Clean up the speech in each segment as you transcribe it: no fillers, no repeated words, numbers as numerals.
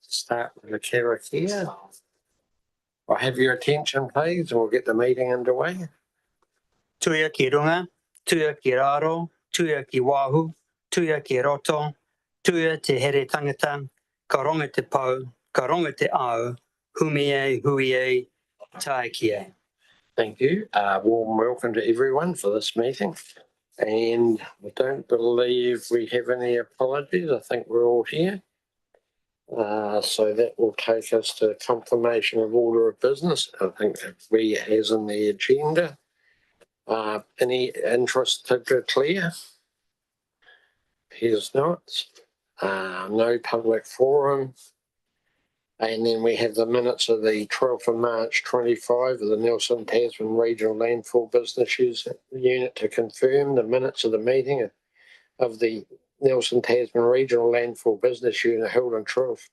Start with the karakia. I'll have your attention, please, and we'll get the meeting underway. Tuia ki runga, tuia ki raro, tuia ki wahu, tuia ki roto, tuia te here tangata, ka ronga te pau, ka ronga te ao, humie, huie, tae kie. Thank you. Warm welcome to everyone for this meeting. And I don't believe we have any apologies. I think we're all here. So that will take us to confirmation of order of business. I think we has in the agenda. Any interest to declare? Here's not. No public forum. And then we have the minutes of the 12th of March 25 of the Nelson Tasman Regional Landfill Business Unit to confirm the minutes of the meeting of the Nelson Tasman Regional Landfill Business Unit held on 12th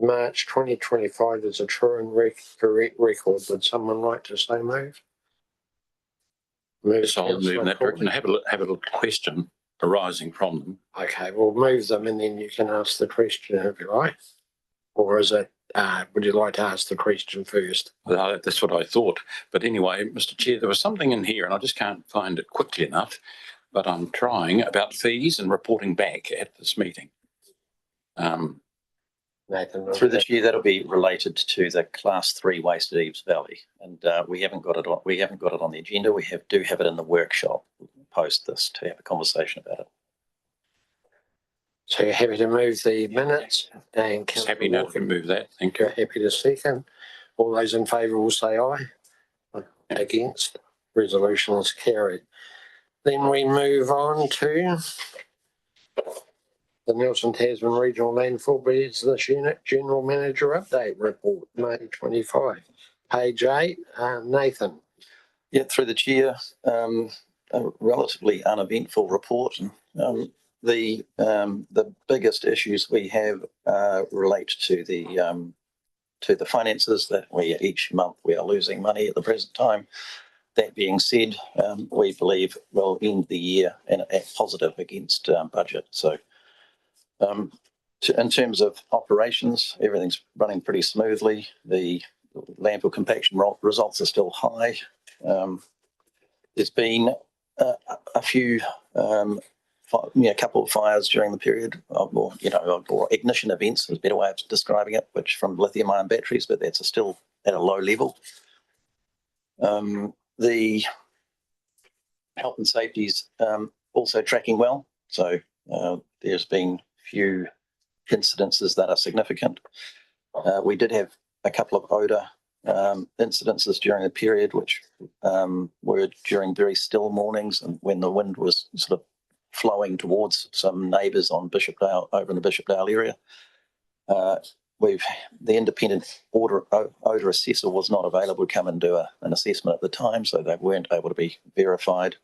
March 2025 is a true and correct record. Would someone like to say move? Yes, I'll move in that direction. Have a little question arising from them. Okay, we'll move them and then you can ask the question if you like. Or is it, would you like to ask the question first? Well, that's what I thought. But anyway, Mr. Chair, there was something in here and I just can't find it quickly enough, but I'm trying about fees and reporting back at this meeting. Nathan, through this year, that'll be related to the Class 3 waste at Eves Valley, and we haven't got it on. We haven't got it on the agenda. We do have it in the workshop post this to have a conversation about it. So you're happy to move the minutes? And happy now to move that. Thank you. You're happy to second. All those in favour will say aye. Against. Resolution is carried. Then we move on to the Nelson Tasman Regional Landfill Business Unit General Manager Update Report, May 25. Page 8, Nathan. Yeah, through the chair, a relatively uneventful report. The biggest issues we have relate to the finances that each month we are losing money at the present time. That being said, we believe we'll end the year at positive against budget. So in terms of operations, everything's running pretty smoothly. The landfill compaction results are still high. There's been a few, a couple of fires during the period, or ignition events is a better way of describing it, which from lithium-ion batteries, but that's still at a low level. The health and safety is also tracking well. So there's been few incidences that are significant. We did have a couple of odour incidences during the period, which were during very still mornings and when the wind was sort of flowing towards some neighbours on Bishopdale, over in the Bishopdale area. The independent odour assessor was not available to come and do an assessment at the time, so they weren't able to be verified.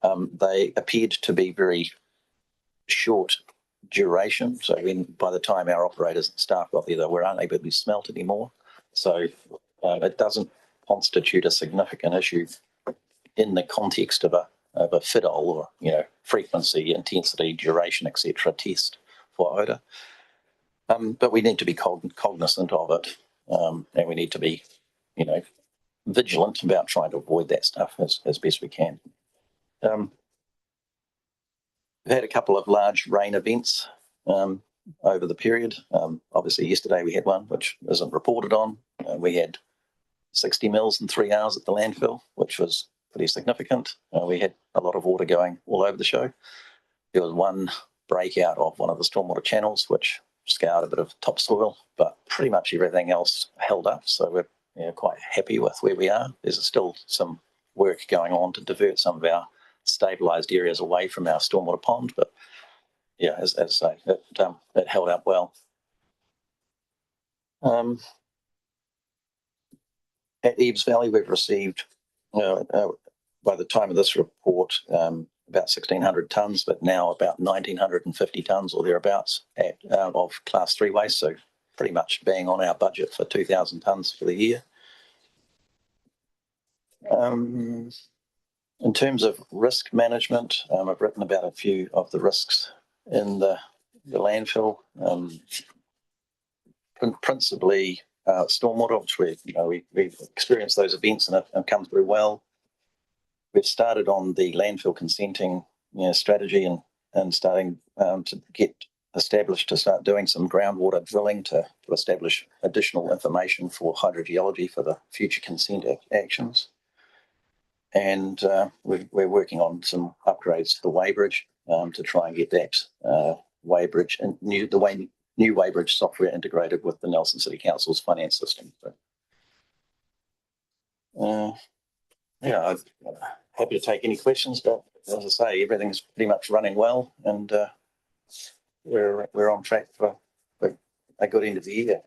They appeared to be very short duration, so by the time our operators and staff got there, they were unable to be smelt anymore. So it doesn't constitute a significant issue in the context of a FIDOL or frequency, intensity, duration, etc. test for odour. But we need to be cognizant of it, and we need to be, vigilant about trying to avoid that stuff as best we can. We've had a couple of large rain events over the period. Obviously, yesterday we had one which isn't reported on. We had 60 mils in 3 hours at the landfill, which was pretty significant. We had a lot of water going all over the show. There was one breakout of one of the stormwater channels, which scoured a bit of topsoil, but pretty much everything else held up. So we're quite happy with where we are. There's still some work going on to divert some of our stabilised areas away from our stormwater pond, but yeah, as I say, it held up well. At Eves Valley, we've received, by the time of this report, about 1,600 tonnes, but now about 1,950 tonnes or thereabouts of Class 3 waste, so pretty much bang on our budget for 2,000 tonnes for the year. In terms of risk management, I've written about a few of the risks in the landfill. principally stormwater, which we've experienced those events and have come through well. We've started on the landfill consenting strategy and starting to get established to start doing some groundwater drilling to establish additional information for hydrogeology for the future consent actions. And we're working on some upgrades to the weighbridge to try and get that weighbridge and new weighbridge software integrated with the Nelson City Council's finance system. So, I'm happy to take any questions, but as I say, everything's pretty much running well, and we're on track for a good end of the year.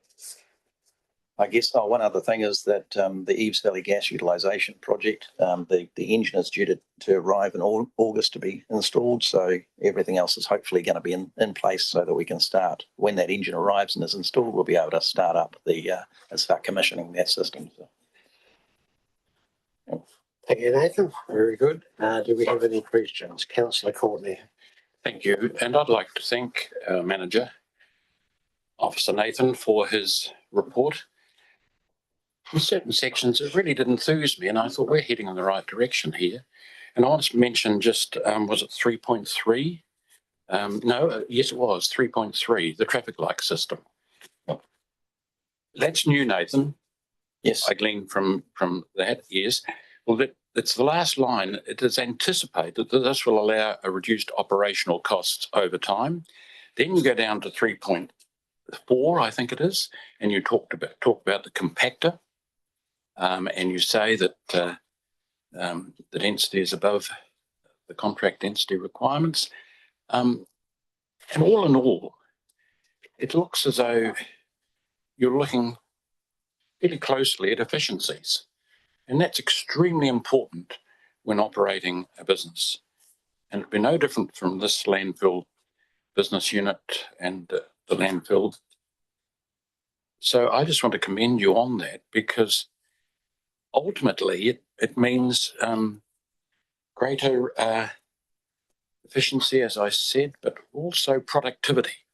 I guess one other thing is that the Eves Valley gas utilisation project, the engine is due to arrive in August to be installed, so everything else is hopefully going to be in place so that we can start, when that engine arrives and is installed, we'll be able to start up and start commissioning that system. So. Thank you, Nathan. Very good. Do we have any questions? Councillor Courtney. Thank you. And I'd like to thank our manager, Officer Nathan, for his report. In certain sections, it really did enthuse me, and I thought we're heading in the right direction here. And I want to mention just, was it 3.3? No, yes, it was 3.3, the traffic light system. That's new, Nathan. Yes. I gleaned from that, yes. Well, it's the last line. It is anticipated that this will allow a reduced operational costs over time. Then you go down to 3.4, I think it is, and you talk about the compactor, and you say that the density is above the contract density requirements. And all in all, it looks as though you're looking really closely at efficiencies. And that's extremely important when operating a business. And it'd be no different from this landfill business unit and the landfill. So I just want to commend you on that, because ultimately it means greater efficiency, as I said, but also productivity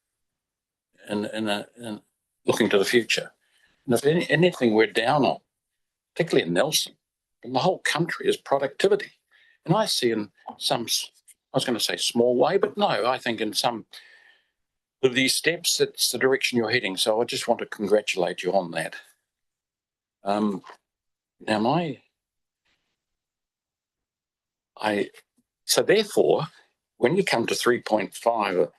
and looking to the future. And if anything we're down on, particularly in Nelson, and the whole country, is productivity. And I see in some, I was going to say small way, but no, I think in some of these steps, it's the direction you're heading. So I just want to congratulate you on that. Now so therefore, when you come to 3.5,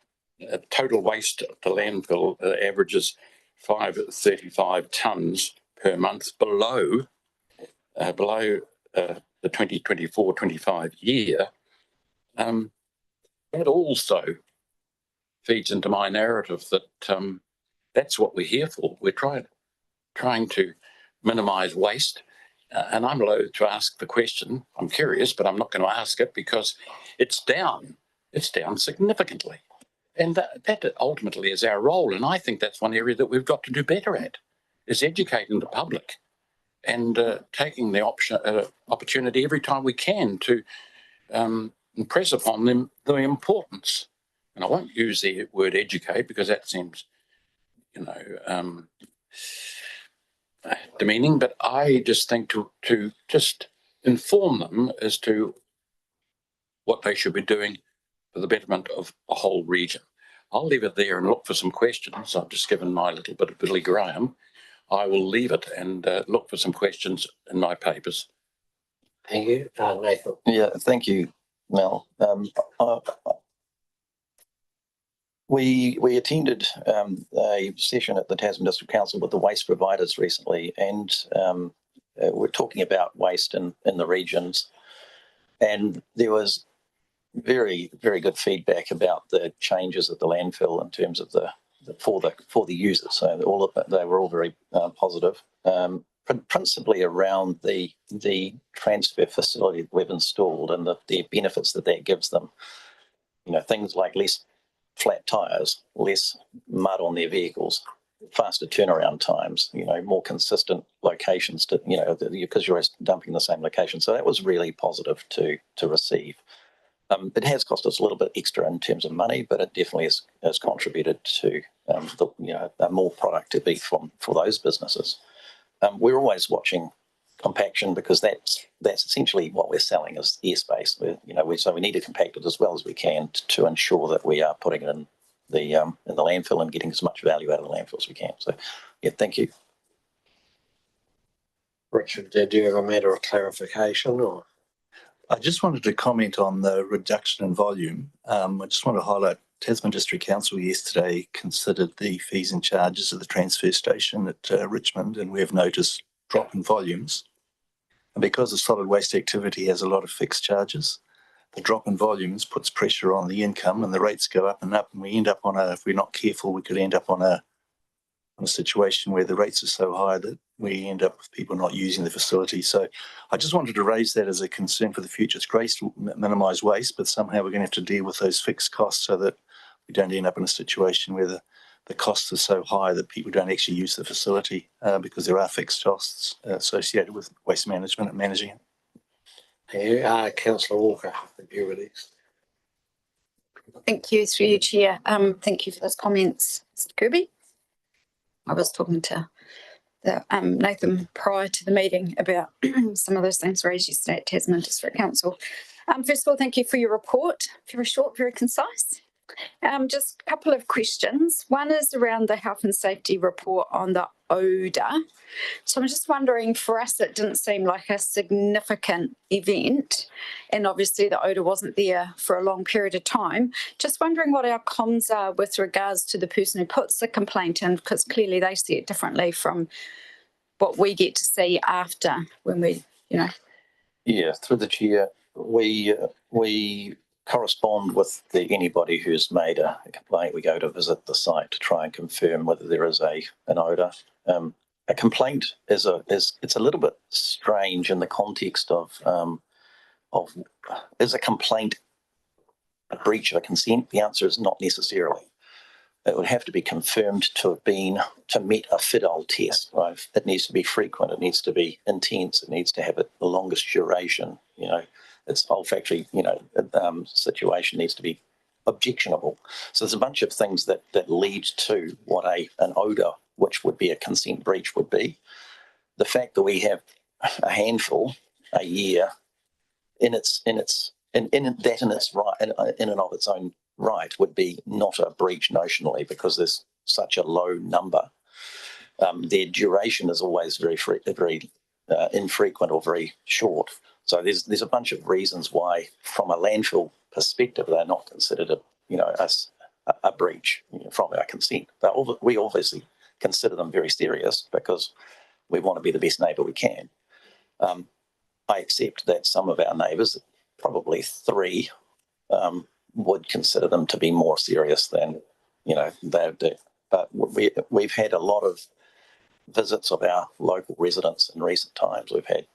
total waste at the landfill averages 535 tonnes per month below the 2024-25 year. That also feeds into my narrative that that's what we're here for. We're trying to minimise waste. And I'm loath to ask the question. I'm curious, but I'm not going to ask it because it's down. It's down significantly. And that ultimately is our role. And I think that's one area that we've got to do better at, is educating the public and taking the opportunity every time we can to impress upon them the importance. And I won't use the word educate because that seems, demeaning, but I just think to just inform them as to what they should be doing for the betterment of the whole region. I'll leave it there and look for some questions. I've just given my little bit of Billy Graham. I will leave it and look for some questions in my papers. Thank you. Nathan. Yeah, thank you, Mel. We attended a session at the Tasman District Council with the waste providers recently, and we're talking about waste in the regions. And there was very, very good feedback about the changes at the landfill in terms of for the users. So they were all very positive. Principally around the transfer facility that we've installed and the benefits that gives them. Things like less flat tyres, less mud on their vehicles, faster turnaround times, more consistent locations because you're dumping the same location. So that was really positive to receive. It has cost us a little bit extra in terms of money, but it definitely has contributed to more productivity for those businesses. We're always watching compaction because that's essentially what we're selling is airspace. So we need to compact it as well as we can to ensure that we are putting it in the landfill and getting as much value out of the landfill as we can. So, yeah, thank you. Richard, did you have a matter of clarification or? I just wanted to comment on the reduction in volume. I just want to highlight Tasman District Council yesterday considered the fees and charges of the transfer station at Richmond, and we have noticed drop in volumes. And because the solid waste activity has a lot of fixed charges, the drop in volumes puts pressure on the income and the rates go up, and we end up if we're not careful, we could end up on a situation where the rates are so high that we end up with people not using the facility. So I just wanted to raise that as a concern for the future. It's great to minimise waste, but somehow we're going to have to deal with those fixed costs so that we don't end up in a situation where the costs are so high that people don't actually use the facility because there are fixed costs associated with waste management and managing it. Councillor Walker, review with these. Thank you, through you, Chair. Thank you for those comments, Mr. Kirby. I was talking to Nathan prior to the meeting about some of those things raised yesterday at Tasman District Council. First of all, thank you for your report. Very short, very concise. Just a couple of questions. One is around the health and safety report on the odour. So I'm just wondering, for us, it didn't seem like a significant event. And obviously the odour wasn't there for a long period of time. Just wondering what our comms are with regards to the person who puts the complaint in, because clearly they see it differently from what we get to see after when we, Yeah, through the chair, we correspond with anybody who's made a complaint. We go to visit the site to try and confirm whether there is an odour. A complaint is a little bit strange in the context of is a complaint a breach of a consent? The answer is not necessarily. It would have to be confirmed to meet a FIDOL test, right? It needs to be frequent, it needs to be intense, it needs to have the longest duration, its olfactory, situation needs to be objectionable. So there's a bunch of things that lead to what an odour, which would be a consent breach, would be. The fact that we have a handful a year in and of its own right would be not a breach notionally, because there's such a low number. Their duration is always very infrequent or very short. So there's a bunch of reasons why, from a landfill perspective, they're not considered a breach from our consent. But we obviously consider them very serious because we want to be the best neighbour we can. I accept that some of our neighbours, probably three, would consider them to be more serious than they do. But we've had a lot of visits of our local residents in recent times. We've had,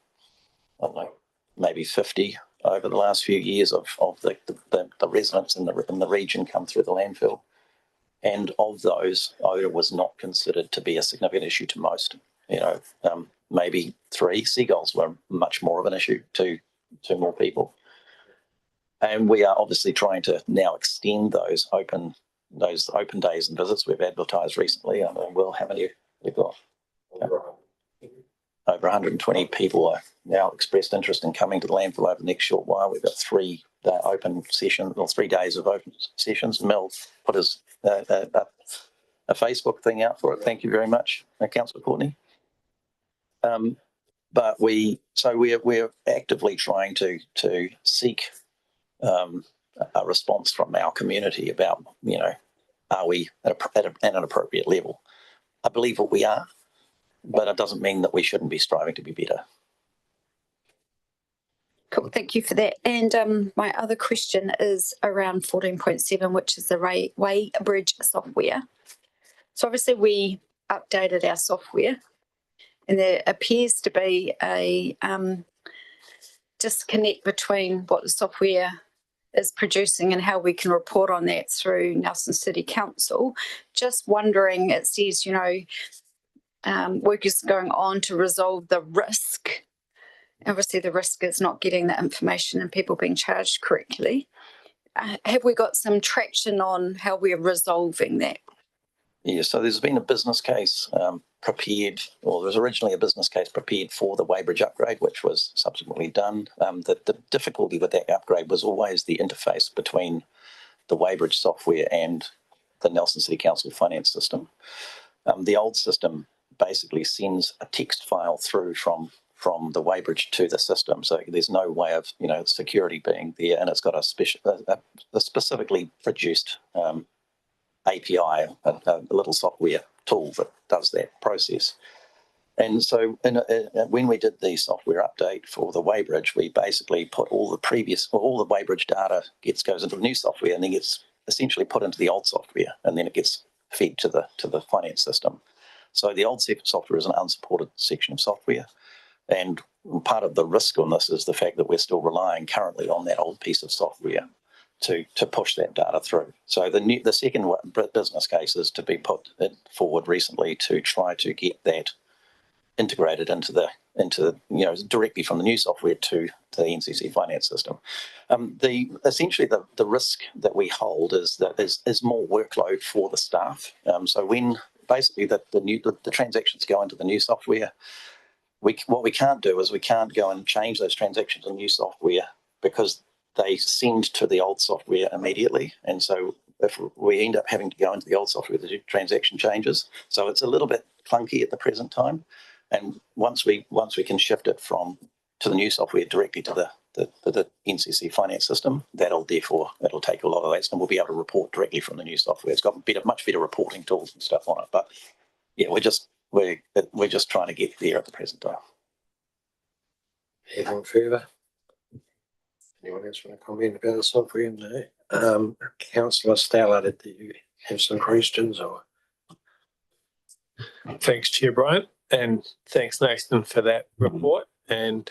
I don't know, maybe 50 over the last few years of the residents in the region come through the landfill. And of those, odour was not considered to be a significant issue to most. Maybe 3. Seagulls were much more of an issue to more people. And we are obviously trying to now extend those open days and visits. We've advertised recently. I don't know, how many we've got? Over 120 people are now expressed interest in coming to the landfill over the next short while. We've got 3 open sessions, or 3 days of open sessions. Mel put his a Facebook thing out for it. Thank you very much, Councillor Courtney. But we're actively trying to seek a response from our community about, are we at an appropriate level? I believe that we are, but it doesn't mean that we shouldn't be striving to be better. Cool, thank you for that. And my other question is around 14.7, which is the Weighbridge software. So obviously we updated our software, and there appears to be a disconnect between what the software is producing and how we can report on that through Nelson City Council. Just wondering, it says, work is going on to resolve the risk. Obviously, the risk is not getting the information and people being charged correctly. Have we got some traction on how we're resolving that? Yeah, so there's been a business case prepared, or there was originally a business case prepared for the Weybridge upgrade, which was subsequently done. The difficulty with that upgrade was always the interface between the Weybridge software and the Nelson City Council finance system. The old system basically sends a text file through from the Weybridge to the system, so there's no way of security being there, and it's got a specifically produced API, a little software tool that does that process. And so when we did the software update for the Weybridge, we basically put all the Weybridge data goes into the new software and then gets essentially put into the old software, and then it gets fed to the finance system. So the old software is an unsupported section of software. And part of the risk on this is the fact that we're still relying currently on that old piece of software to push that data through. So the second business case is to be put forward recently to try to get that integrated into directly from the new software to the NCC finance system. Essentially the risk that we hold is more workload for the staff. So when basically the transactions go into the new software, what we can't do is we can't go and change those transactions in new software because they send to the old software immediately. And so if we end up having to go into the old software, the transaction changes. So it's a little bit clunky at the present time. And once we can shift it to the new software directly to the NCC finance system, it'll take a lot of that, and we'll be able to report directly from the new software. It's got much better reporting tools and stuff on it. But yeah, we're just trying to get there at the present time. Anything further? Anyone else want to comment about the software? No. Councillor Stella, did you have some questions or? Thanks, Chair Brian, and thanks, Nathan, for that report. And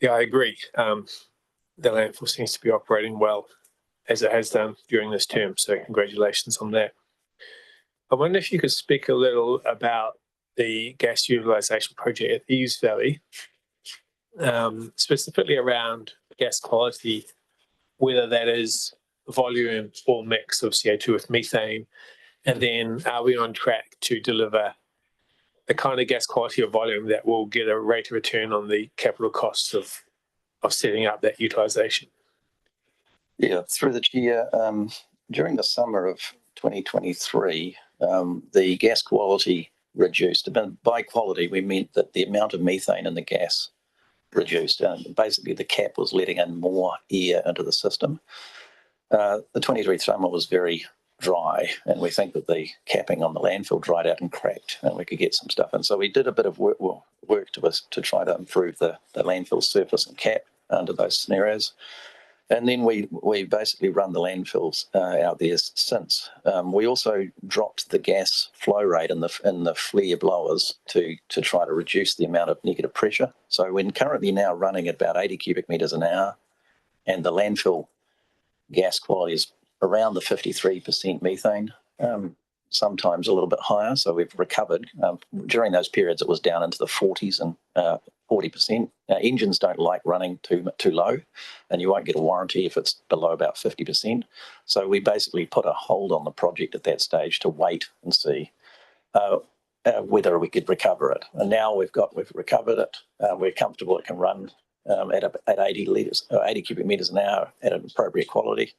yeah, I agree. The landfill seems to be operating well as it has done during this term. So congratulations on that. I wonder if you could speak a little about the gas utilisation project at Eves Valley, specifically around gas quality, whether that is volume or mix of CO2 with methane, and then are we on track to deliver the kind of gas quality or volume that will get a rate of return on the capital costs of setting up that utilisation? Yeah, through the chair, during the summer of 2023, the gas quality reduced. And by quality, we meant that the amount of methane in the gas reduced. And basically, the cap was letting in more air into the system. The 23 summer was very dry, and we think that the capping on the landfill dried out and cracked, and we could get some stuff in. So we did a bit of work to try to improve the landfill surface and cap under those scenarios. And then we basically run the landfills out there since. We also dropped the gas flow rate in the flare blowers to try to reduce the amount of negative pressure. So we're currently now running at about 80 cubic metres an hour, and the landfill gas quality is around the 53% methane, sometimes a little bit higher. So we've recovered. During those periods, it was down into the 40s and 40%. Now, engines don't like running too low, and you won't get a warranty if it's below about 50%. So we basically put a hold on the project at that stage to wait and see whether we could recover it. And now we've recovered it. We're comfortable it can run at 80 cubic metres an hour at an appropriate quality.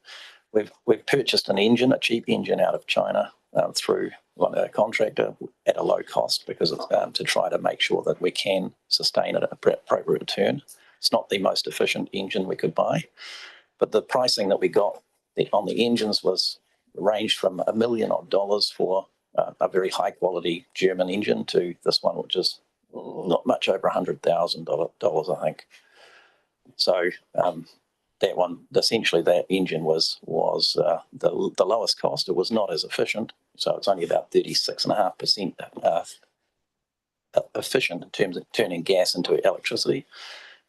We've purchased an engine, a cheap engine out of China through a contractor at a low cost because it's to try to make sure that we can sustain it at an appropriate return. It's not the most efficient engine we could buy, but the pricing that we got on the engines ranged from $1 million for a very high quality German engine to this one, which is not much over $100,000, I think. So that one, essentially, that engine was the lowest cost. It was not as efficient, so it's only about 36.5% efficient in terms of turning gas into electricity,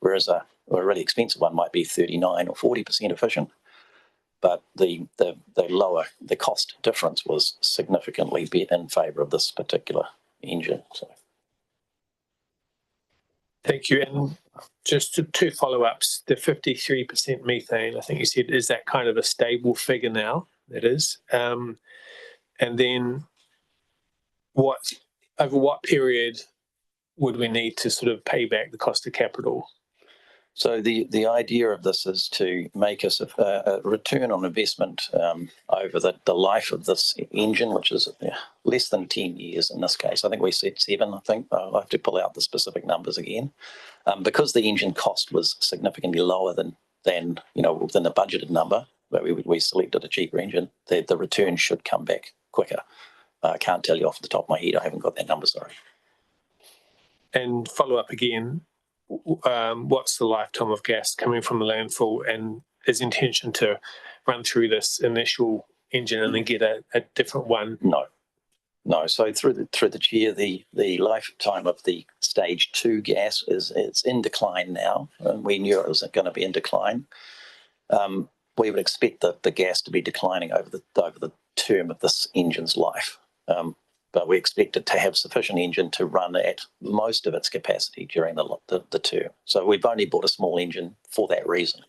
whereas a really expensive one might be 39 or 40% efficient. But the cost difference was significantly in favour of this particular engine. So. Thank you. And just two follow-ups. The 53% methane, I think you said, is that kind of a stable figure now? That is. And then over what period would we need to sort of pay back the cost of capital? So the idea of this is to make us a return on investment over the life of this engine, which is less than 10 years in this case. I think we said 7, I think. I'll have to pull out the specific numbers again. Because the engine cost was significantly lower than the budgeted number, but we selected a cheaper engine, the return should come back quicker. I can't tell you off the top of my head. I haven't got that number, sorry. And follow up again, what's the lifetime of gas coming from the landfill, and is intention to run through this initial engine and then get a different one? No. So through the chair, the lifetime of the stage 2 gas it's in decline now, and we knew it was going to be in decline. We would expect the gas to be declining over the term of this engine's life. But we expect it to have sufficient engine to run at most of its capacity during the term. So we've only bought a small engine for that reason.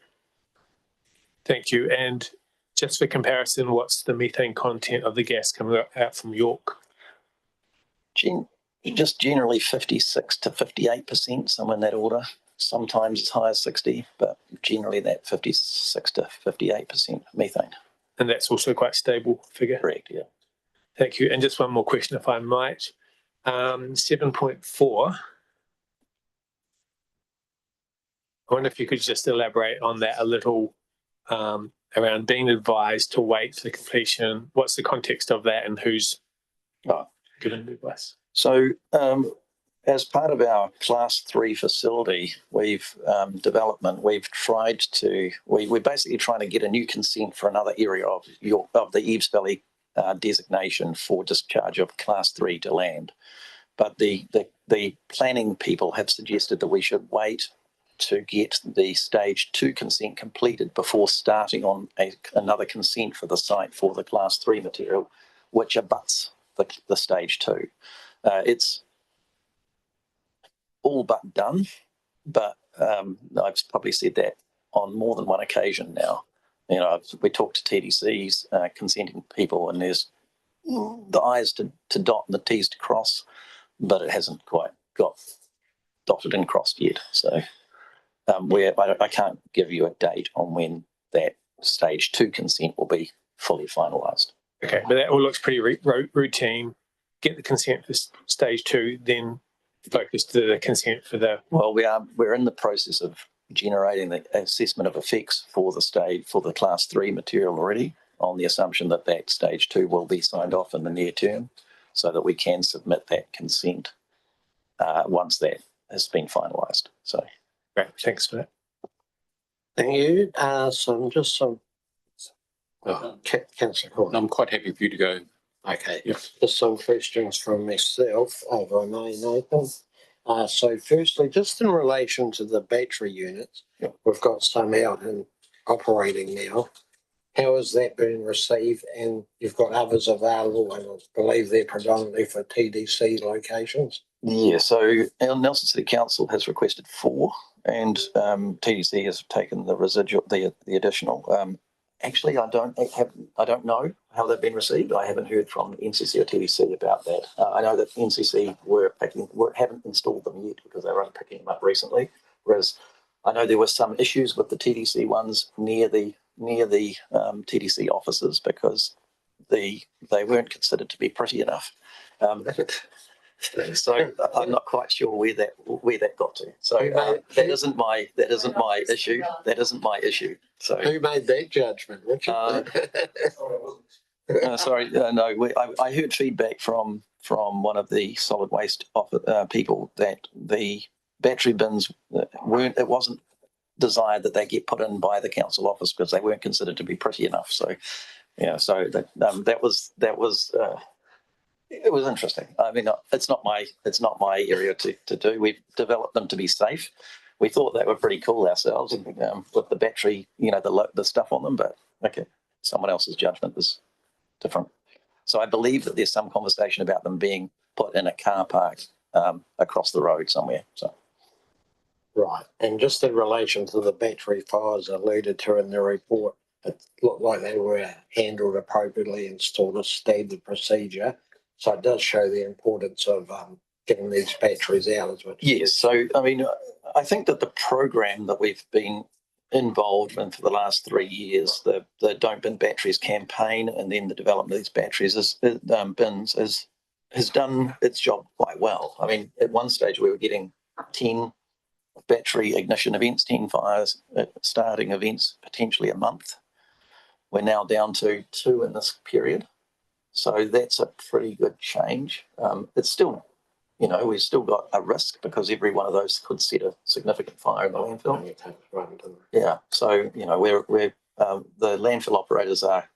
Thank you. And just for comparison, what's the methane content of the gas coming out from York? Just generally 56 to 58%, somewhere in that order. Sometimes as high as 60, but generally that 56 to 58% methane. And that's also quite stable figure? Correct, yeah. Thank you. And just one more question, if I might. 7.4. I wonder if you could just elaborate on that a little, around being advised to wait for the completion. What's the context of that, and who's given the advice? So as part of our Class 3 facility, we're basically trying to get a new consent for another area of the Eves Valley designation for discharge of Class 3 to land. But the planning people have suggested that we should wait to get the stage 2 consent completed before starting on another consent for the site for the Class 3 material, which abuts the stage 2. It's all but done, but I've probably said that on more than one occasion now. We talked to TDC's consenting people, and there's the I's to dot and the T's to cross, but it hasn't quite got dotted and crossed yet. So I can't give you a date on when that stage 2 consent will be fully finalised. Okay, but that all looks pretty routine. Get the consent for stage 2, then focus to the consent for the... Well, we're in the process of generating the assessment of effects for the Class 3 material already, on the assumption that stage 2 will be signed off in the near term, so that we can submit that consent once that has been finalised. So, great, thanks for that. Thank you. Councillor Court. I'm quite happy for you to go. Okay. Yep. Just some questions from myself, if I may, Nathan. So firstly, just in relation to the battery units, we've got some out and operating now. How has that been received? And you've got others available, and I believe they're predominantly for TDC locations. Yeah, so our Nelson City Council has requested 4, and TDC has taken the residual, the additional. Actually, I don't know how they've been received. I haven't heard from NCC or TDC about that. I know that NCC haven't installed them yet because they were only picking them up recently. Whereas I know there were some issues with the TDC ones near the TDC offices because they weren't considered to be pretty enough. So I'm not quite sure where that got to. So that isn't my issue. That isn't my issue. So who made that judgment, Richard? Sorry, no. I heard feedback from one of the solid waste people that the battery bins weren't. It wasn't desired that they get put in by the council office because they weren't considered to be pretty enough. So so that was. It was interesting. I mean, it's not my area to do. We've developed them to be safe. We thought they were pretty cool ourselves, with the battery, the stuff on them. But okay, someone else's judgment is different. So I believe that there's some conversation about them being put in a car park across the road somewhere. So Right. And just in relation to the battery fires alluded to in the report, it looked like they were handled appropriately and sort of standard procedure. So it does show the importance of getting these batteries out as well. Yes. So, I mean, I think that the program that we've been involved in for the last 3 years, the Don't Bin Batteries campaign, and then the development of these batteries bins has done its job quite well. I mean, at one stage we were getting 10 battery ignition events, 10 fires, starting events potentially a month. We're now down to 2 in this period. So that's a pretty good change. It's still, we've still got a risk because every one of those could set a significant fire in the landfill. Yeah. So, we're the landfill operators are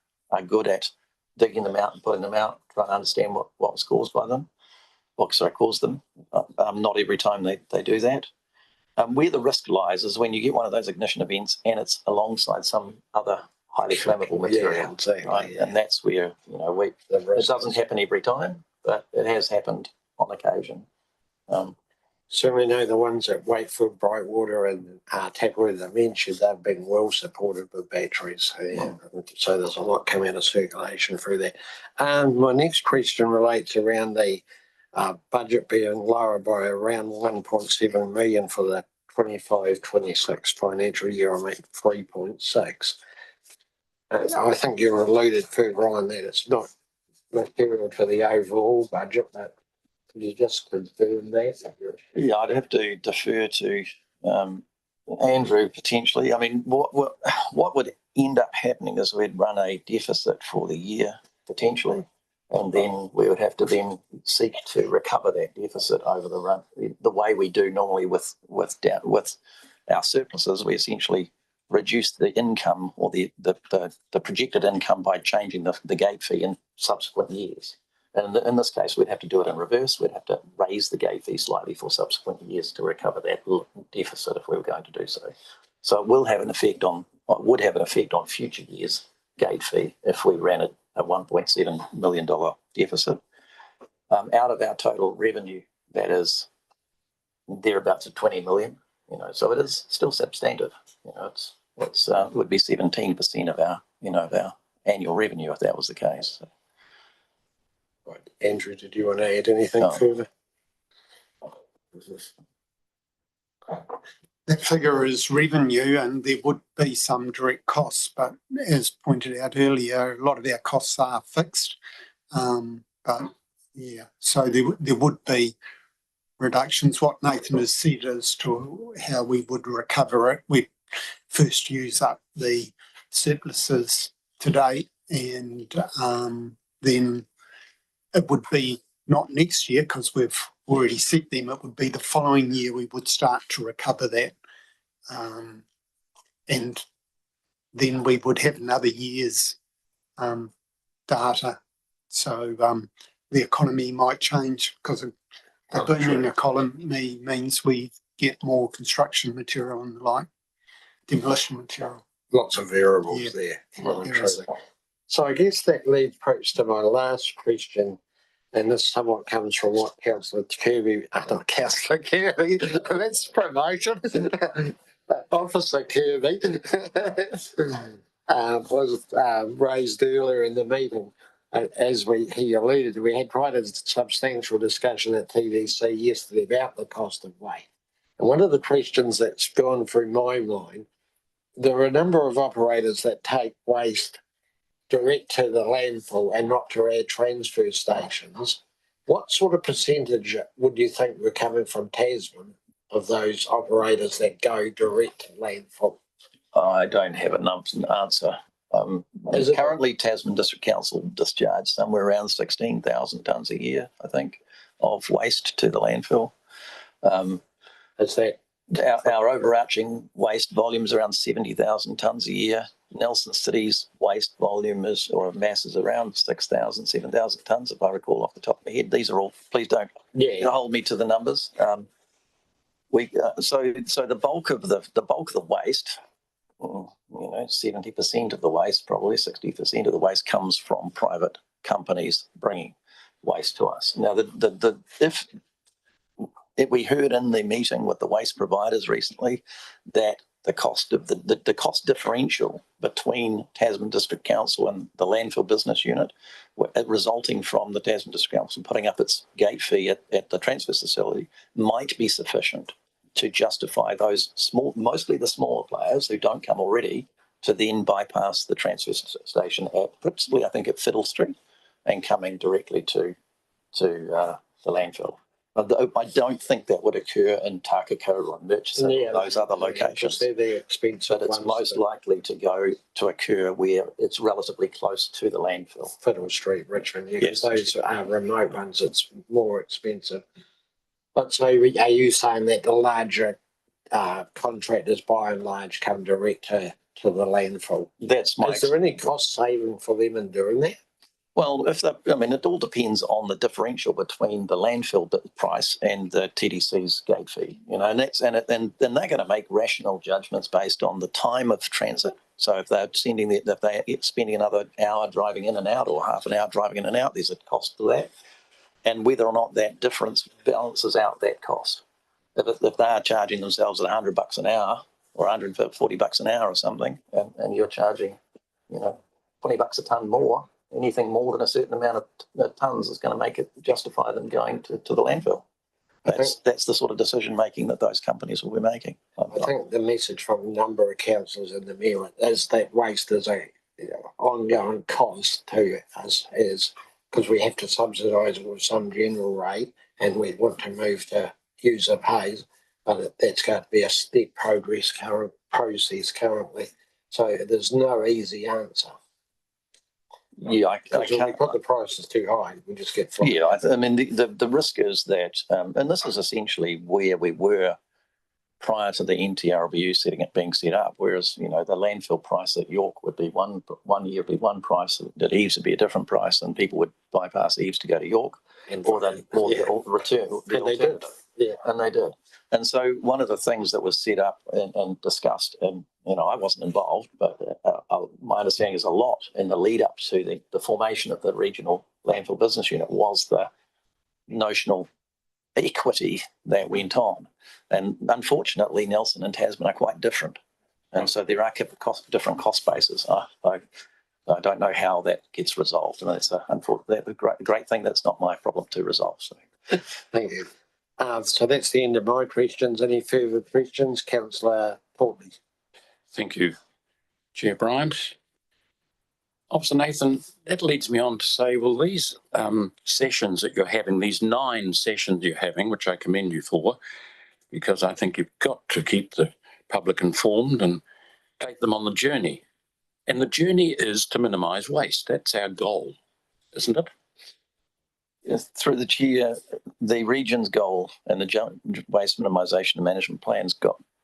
good at digging them out and putting them out, trying to understand what was caused by them, caused them. Not every time they do that. Where the risk lies is when you get one of those ignition events and it's alongside some other highly flammable material. Yeah, exactly. Right? Yeah. And that's where, it doesn't happen every time, but it has happened on occasion. So we know the ones at Wakefield, Brightwater and Tapwood I mentioned, they've been well supported with batteries. So there's a lot coming out of circulation through there. My next question relates around the budget being lower by around 1.7 million for the 25-26 financial year. I mean 3.6. I think you alluded further on that it's not material for the overall budget, but can you just confirm that? Yeah, I'd have to defer to Andrew potentially. I mean, what would end up happening is we'd run a deficit for the year potentially, and then we would have to then seek to recover that deficit over the run. The way we do normally with our surpluses, we essentially reduce the income or the projected income by changing the gate fee in subsequent years. And in this case, we'd have to do it in reverse. We'd have to raise the gate fee slightly for subsequent years to recover that deficit if we were going to do so. So it would have an effect on future years' gate fee if we ran it at $1.7 million deficit. Out of our total revenue, that is thereabouts at 20 million. So it is still substantive. It would be 17% of our annual revenue if that was the case. So. Right. Andrew, did you want to add anything further? That figure is revenue and there would be some direct costs, but as pointed out earlier, a lot of our costs are fixed. But yeah, so there would be reductions. What Nathan has said as to how we would recover it, we first use up the surpluses today and then it would be not next year because we've already set them. It would be the following year we would start to recover that. And then we would have another year's data. So the economy might change because of the booming economy means we get more construction material and the like, demolition material. Lots of variables there. So I guess that leads perhaps to my last question, and this somewhat comes from what Councillor Kirby, not Councillor Kirby, that's promotion, Officer Kirby, was raised earlier in the meeting. As he alluded, we had quite a substantial discussion at TDC yesterday about the cost of waste. And one of the questions that's gone through my mind, there are a number of operators that take waste direct to the landfill and not to our transfer stations. What sort of percentage would you think were coming from Tasman of those operators that go direct to landfill? I don't have an answer. Currently, Tasman District Council discharge somewhere around 16,000 tonnes a year, I think, of waste to the landfill. Is that our overarching waste volume is around 70,000 tonnes a year. Nelson City's waste volume mass is around 6,000, 7,000 tonnes, if I recall off the top of my head. These are all. Please don't hold me to the numbers. So the bulk of the waste, 70% of the waste, probably 60% of the waste comes from private companies bringing waste to us. Now, we heard in the meeting with the waste providers recently that the cost of the cost differential between Tasman District Council and the landfill business unit, resulting from the Tasman District Council putting up its gate fee at the transfer facility, might be sufficient to justify those mostly the smaller players who don't come already, to then bypass the transfer station at principally, I think, at Fiddle Street, and coming directly to the landfill. I don't think that would occur in Takakura and Murchison, those other locations. They're expensive, but it's most likely to occur where it's relatively close to the landfill. Fiddle Street, Richmond. Yes. Those are remote ones. It's more expensive. But so, are you saying that the larger contractors, by and large, come direct to the landfill? That's my. Is there any cost saving for them in doing that? Well, it all depends on the differential between the landfill price and the TDC's gate fee, and then they're going to make rational judgments based on the time of transit. So if they're spending another hour driving in and out, or half an hour driving in and out, there's a cost to that, and whether or not that difference balances out that cost. If they are charging themselves at $100 an hour or $140 an hour or something, and you're charging, $20 a tonne more. Anything more than a certain amount of tonnes is going to make it justify them going to the landfill. That's the sort of decision making that those companies will be making. I think the message from a number of councillors in the mayor is that waste is a ongoing cost to us, is because we have to subsidise it with some general rate, and we want to move to user pays, but that's going to be a step process currently. So there's no easy answer. Yeah, I When we can't put the prices too high, we just get flooded. Yeah, the risk is that, and this is essentially where we were prior to the NTRBU being set up. Whereas the landfill price at York would be one year would be one price, at Eves would be a different price, and people would bypass Eves to go to York, or return. And they did. Yeah, and they did. And so one of the things that was set up and discussed, and I wasn't involved, but my understanding is a lot in the lead up to the formation of the regional landfill business unit was the notional equity that went on. And unfortunately, Nelson and Tasman are quite different. And so there are different cost bases. I don't know how that gets resolved. And that's a great thing. That's not my problem to resolve. So. Thank you. So that's the end of my questions. Any further questions, Councillor Portley? Thank you, Chair Bryant. Officer Nathan, that leads me on to say, well, these sessions that you're having, these 9 sessions you're having, which I commend you for, because I think you've got to keep the public informed and take them on the journey. And the journey is to minimise waste. That's our goal, isn't it? Yes, through the chair, the region's goal and the joint waste minimisation and management plans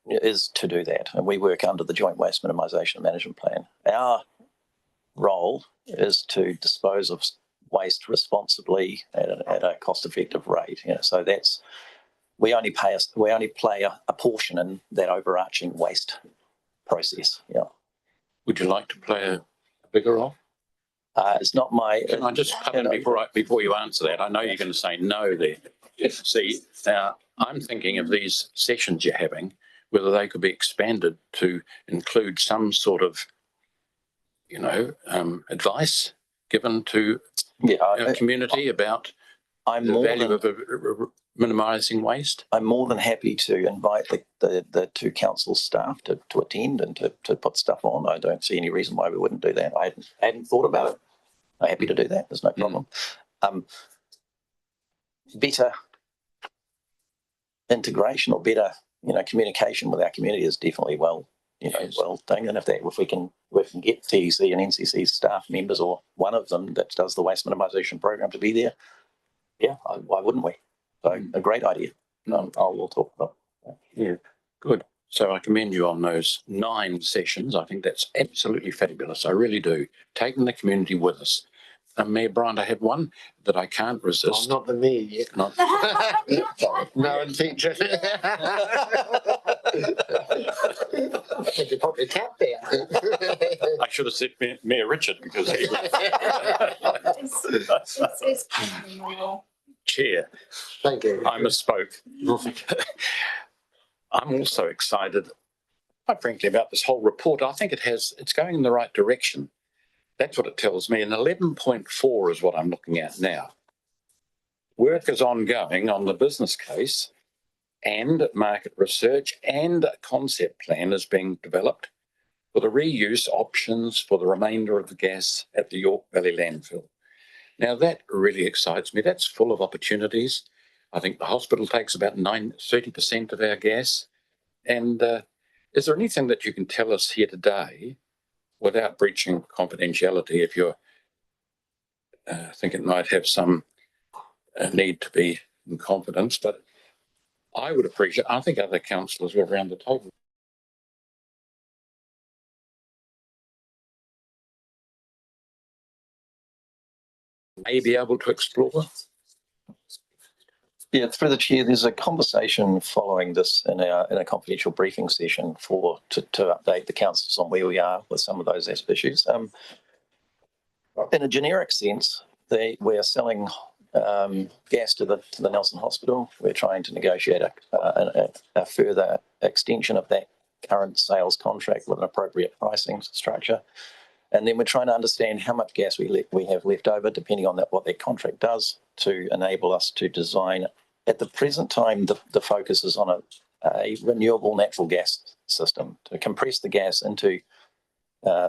is to do that, and we work under the joint waste minimisation and management plan. Our role is to dispose of waste responsibly at a cost-effective rate. So that's we only play a portion in that overarching waste process. Yeah. Would you like to play a bigger role? It's not my. Can I just come in before you answer that? I know you're going to say no there. See, now I'm thinking of these sessions you're having, whether they could be expanded to include some sort of, advice given to our community about the value of minimising waste. I'm more than happy to invite the 2 council staff to attend and to put stuff on. I don't see any reason why we wouldn't do that. I hadn't thought about it. I'm happy to do that. There's no problem. Better integration or better, communication with our community is definitely well done. And if we can get TDC and NCC staff members, or one of them that does the waste minimisation program, to be there, why wouldn't we? So a great idea. We'll talk about that. Yeah, good. So I commend you on those 9 sessions. I think that's absolutely fabulous. I really do. Taking the community with us. Mayor Bryant, I have one that I can't resist. I'm not the mayor yet. Not no intention. Had to put the tap there. I should have said Mayor Richard, because he Chair. Thank you. I misspoke. I'm also excited, quite frankly, about this whole report. I think it's going in the right direction. That's what it tells me. And 11.4 is what I'm looking at now. Work is ongoing on the business case, and market research and a concept plan is being developed for the reuse options for the remainder of the gas at the York Valley landfill. Now that really excites me. That's full of opportunities. I think the hospital takes about 30% of our gas. And is there anything that you can tell us here today without breaching confidentiality, if you're think it might have some need to be in confidence, but I would appreciate, I think other councillors were around the table. May be able to explore. Yeah, through the chair, there's a conversation following this in a confidential briefing session to update the councillors on where we are with some of those issues. In a generic sense, we are selling gas to the Nelson Hospital. We're trying to negotiate a further extension of that current sales contract with an appropriate pricing structure. And then we're trying to understand how much gas we have left over, depending on what that contract does, to enable us to design. At the present time, the focus is on a renewable natural gas system to compress the gas into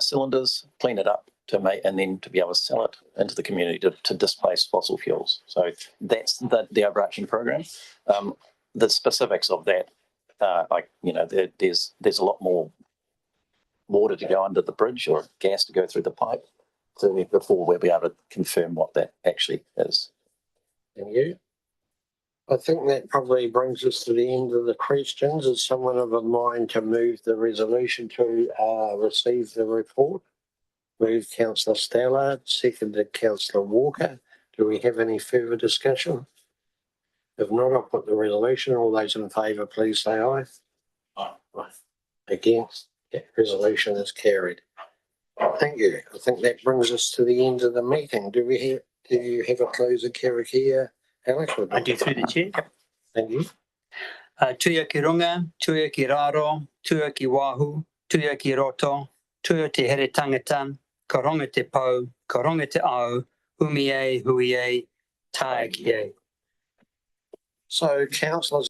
cylinders, clean it up and then to be able to sell it into the community to displace fossil fuels. So that's the overarching program. The specifics of that, there's a lot more water to go under the bridge or gas to go through the pipe before we'll be able to confirm what that actually is. Thank you. I think that probably brings us to the end of the questions. Is someone of a mind to move the resolution to receive the report? Moved Councillor Stallard, seconded Councillor Walker. Do we have any further discussion? If not, I'll put the resolution. All those in favour, please say aye. Aye. Against? That resolution is carried. Thank you. I think that brings us to the end of the meeting. Do you have a closing karakia, Alex? I do through the chair. Thank you. Tuia ki runga, tuia ki raro, tuia ki wahu, tuia ki roto, tuia te here tangata, ka ronga te pau, ka ronga te au, hui e, tae ki e. So, councillors,